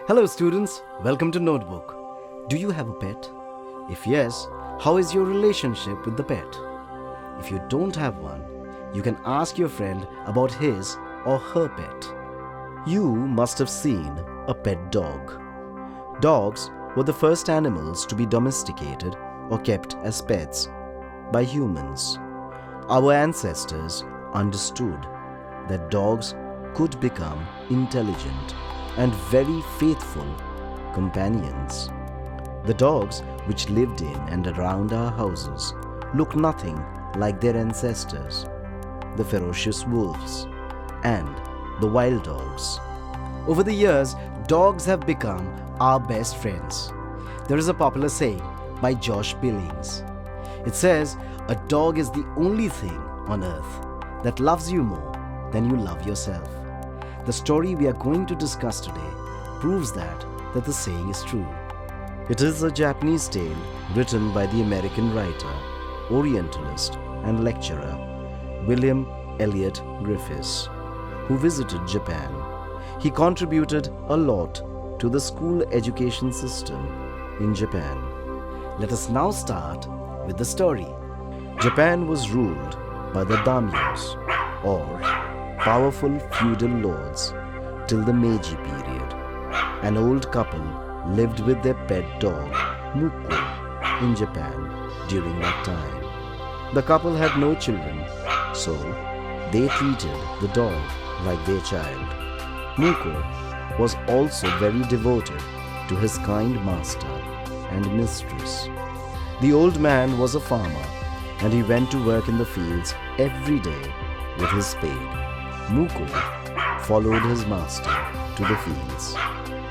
Hello students, welcome to Notebook. Do you have a pet? If yes, how is your relationship with the pet? If you don't have one, you can ask your friend about his or her pet. You must have seen a pet dog. Dogs were the first animals to be domesticated or kept as pets by humans. Our ancestors understood that dogs could become intelligent and very faithful companions. The dogs which lived in and around our houses looked nothing like their ancestors, the ferocious wolves and the wild dogs. Over the years, dogs have become our best friends. There is a popular saying by Josh Billings. It says, "A dog is the only thing on earth that loves you more than you love yourself." The story we are going to discuss today proves that the saying is true. It is a Japanese tale written by the American writer, Orientalist and lecturer William Elliott Griffiths, who visited Japan. He contributed a lot to the school education system in Japan. Let us now start with the story. Japan was ruled by the daimyos, or powerful feudal lords, till the Meiji period. An old couple lived with their pet dog, Muko, in Japan during that time. The couple had no children, so they treated the dog like their child. Muko was also very devoted to his kind master and mistress. The old man was a farmer, and he went to work in the fields every day with his spade. Muko followed his master to the fields.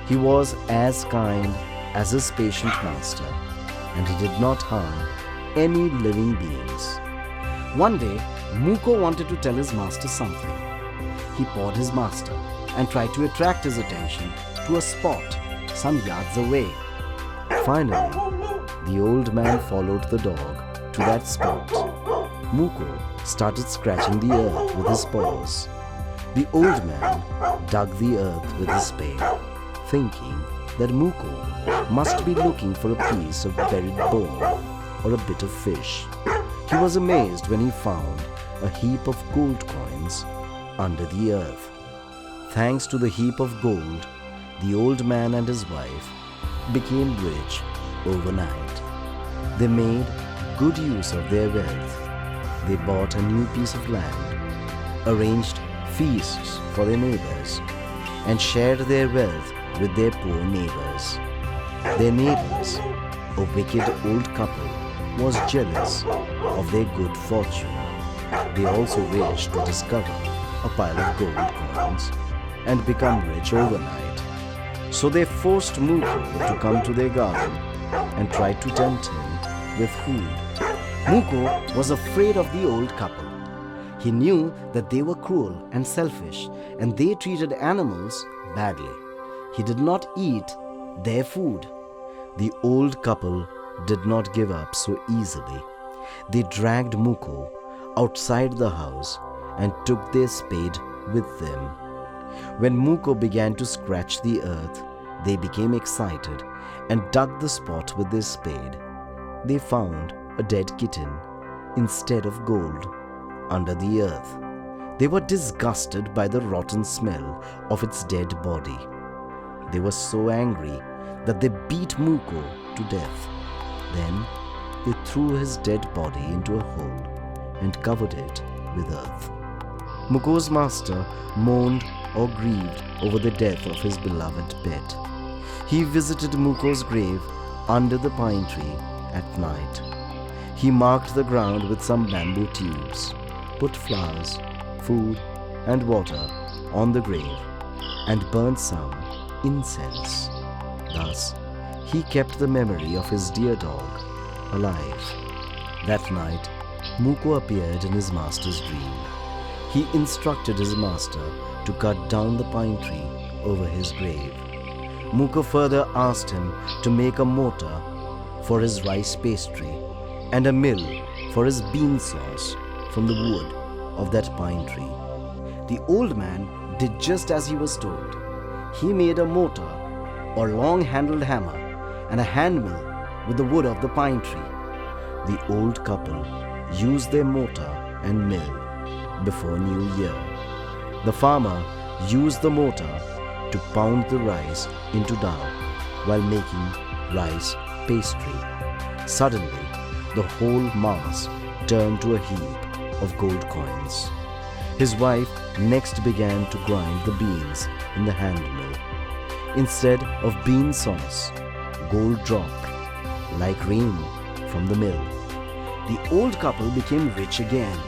He was as kind as his patient master, and he did not harm any living beings. One day, Muko wanted to tell his master something. He pawed his master and tried to attract his attention to a spot some yards away. Finally, the old man followed the dog to that spot. Muko started scratching the earth with his paws. The old man dug the earth with his spade, thinking that Muko must be looking for a piece of buried bone or a bit of fish. He was amazed when he found a heap of gold coins under the earth. Thanks to the heap of gold, the old man and his wife became rich overnight. They made good use of their wealth. They bought a new piece of land, arranged feasts for their neighbors, and shared their wealth with their poor neighbors. Their neighbors, a wicked old couple, was jealous of their good fortune. They also wished to discover a pile of gold coins and become rich overnight. So they forced Muko to come to their garden and tried to tempt him with food. Muko was afraid of the old couple. He knew that they were cruel and selfish, and they treated animals badly. He did not eat their food. The old couple did not give up so easily. They dragged Muko outside the house and took their spade with them. When Muko began to scratch the earth, they became excited and dug the spot with their spade. They found a dead kitten instead of gold under the earth. They were disgusted by the rotten smell of its dead body. They were so angry that they beat Muko to death. Then they threw his dead body into a hole and covered it with earth. Muko's master mourned or grieved over the death of his beloved pet. He visited Muko's grave under the pine tree at night. He marked the ground with some bamboo tubes, put flowers, food, and water on the grave, and burnt some incense. Thus, he kept the memory of his dear dog alive. That night, Muko appeared in his master's dream. He instructed his master to cut down the pine tree over his grave. Muko further asked him to make a mortar for his rice pastry and a mill for his bean sauce from the wood of that pine tree. The old man did just as he was told. He made a mortar or long-handled hammer and a hand mill with the wood of the pine tree. The old couple used their mortar and mill before New Year. The farmer used the mortar to pound the rice into dough while making rice pastry. Suddenly, the whole mass turned to a heap of gold coins. His wife next began to grind the beans in the hand mill. Instead of bean sauce, gold dropped like rain from the mill. The old couple became rich again.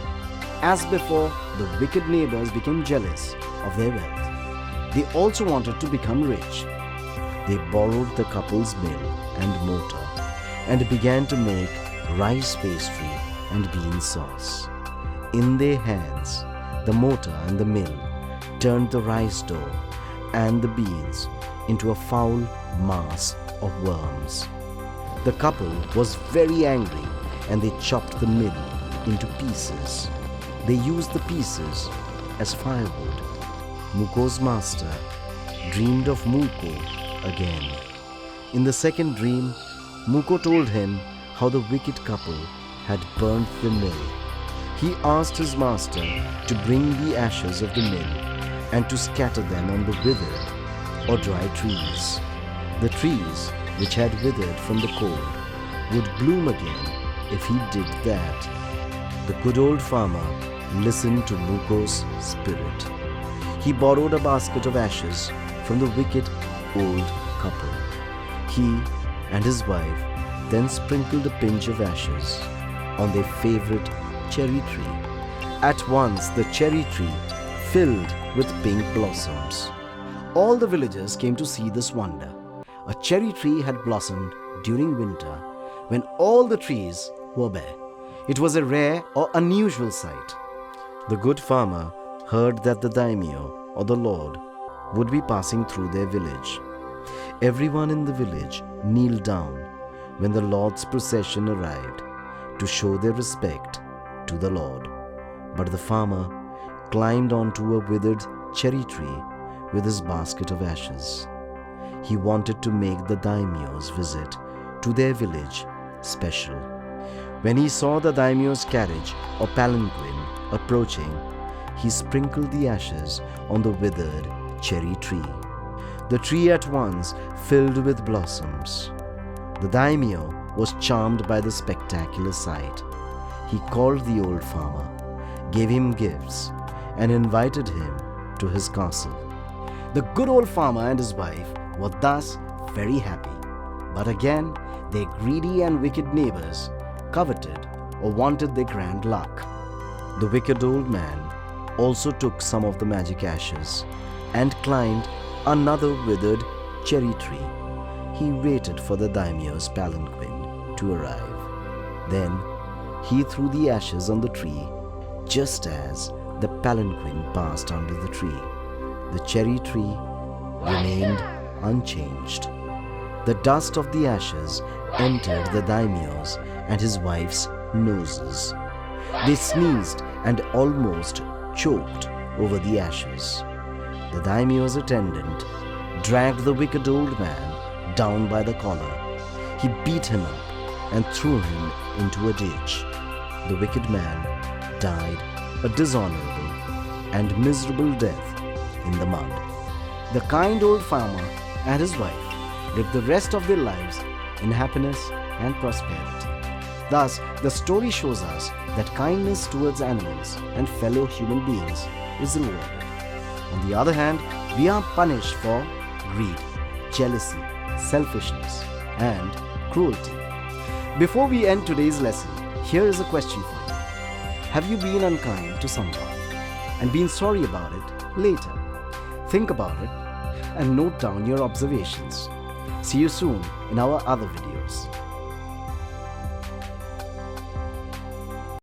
As before, the wicked neighbors became jealous of their wealth. They also wanted to become rich. They borrowed the couple's mill and mortar and began to make rice pastry and bean sauce. In their hands, the mortar and the mill turned the rice dough and the beans into a foul mass of worms. The couple was very angry and they chopped the mill into pieces. They used the pieces as firewood. Muko's master dreamed of Muko again. In the second dream, Muko told him how the wicked couple had burnt the mill. He asked his master to bring the ashes of the mill and to scatter them on the withered or dry trees. The trees which had withered from the cold would bloom again if he did that. The good old farmer listened to Muko's spirit. He borrowed a basket of ashes from the wicked old couple. He and his wife then sprinkled a pinch of ashes on their favorite cherry tree. At once the cherry tree filled with pink blossoms. All the villagers came to see this wonder. A cherry tree had blossomed during winter when all the trees were bare. It was a rare or unusual sight. The good farmer heard that the daimyo or the lord would be passing through their village. Everyone in the village kneeled down when the Lord's procession arrived to show their respect to the Lord. But the farmer climbed onto a withered cherry tree with his basket of ashes. He wanted to make the daimyo's visit to their village special. When he saw the daimyo's carriage or palanquin approaching, he sprinkled the ashes on the withered cherry tree. The tree at once filled with blossoms. The daimyo was charmed by the spectacular sight. He called the old farmer, gave him gifts, and invited him to his castle. The good old farmer and his wife were thus very happy. But again, their greedy and wicked neighbors coveted or wanted their grand luck. The wicked old man also took some of the magic ashes and climbed another withered cherry tree. He waited for the daimyo's palanquin to arrive. Then he threw the ashes on the tree just as the palanquin passed under the tree. The cherry tree remained unchanged. The dust of the ashes entered the daimyo's and his wife's noses. They sneezed and almost choked over the ashes. The daimyo's attendant dragged the wicked old man down by the collar. He beat him up and threw him into a ditch. The wicked man died a dishonorable and miserable death in the mud. The kind old farmer and his wife lived the rest of their lives in happiness and prosperity. Thus, the story shows us that kindness towards animals and fellow human beings is rewarded. On the other hand, we are punished for greed, jealousy, selfishness, and cruelty. Before we end today's lesson, here is a question for you. Have you been unkind to someone and been sorry about it later? Think about it and note down your observations. See you soon in our other videos.